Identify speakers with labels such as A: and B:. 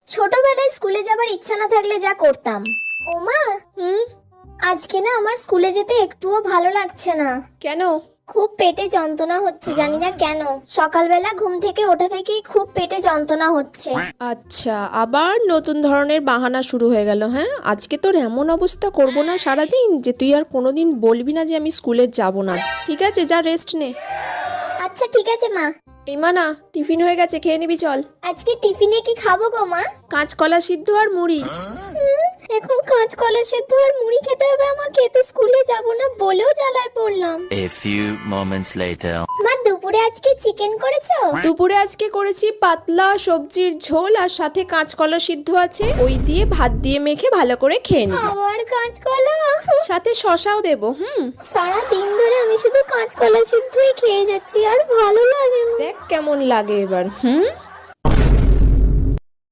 A: ছোটবেলায় স্কুলে যাবার ইচ্ছা না থাকলে যা করতাম। ওমা, আজকে না আমার স্কুলে যেতে একটুও ভালো লাগছে না।
B: কেন?
A: খুব পেটে যন্ত্রণা হচ্ছে, জানি না কেন। সকালবেলা ঘুম থেকে ওঠা থেকেই খুব পেটে যন্ত্রণা হচ্ছে।
B: আচ্ছা, আবার নতুন ধরনের বাহানা শুরু হয়ে গেল। হ্যাঁ, আজকে তোর এমন অবস্থা করব না সারাদিন যে তুই আর কোনোদিন বলবি না যে আমি স্কুলে যাব না। ঠিক আছে, যা রেস্ট নে।
A: আচ্ছা ঠিক আছে মা।
B: এই মা, না টিফিন হয়ে গেছে, খেয়ে নিবি চল।
A: আজকে টিফিনে কি খাবো গো মা?
B: কাঁচকলা সিদ্ধ আর মুড়ি।
A: এখন কাঁচকলা সেদ্ধ আর মুড়ি খেতে হবে আমাকে, তো স্কুলে যাব না বলেও জ্বালায় পড়লাম।
C: A few moments later.
A: মা, দুপুরে আজকে চিকেন করেছো?
B: দুপুরে আজকে করেছি পাতলা সবজির ঝোল, আর সাথে কাঁচকলা সিদ্ধ আছে, ওই দিয়ে ভাত দিয়ে মেখে ভালো করে খেয়ে নিবি।
A: আবার কাঁচকলা?
B: সাথে শশাও দেবো।
A: সারা দিন ধরে আমি শুধু কাঁচকলা সিদ্ধই খেয়ে যাচ্ছি, আর ভালো লাগে না।
B: দেখ কেমন লাগে এবার।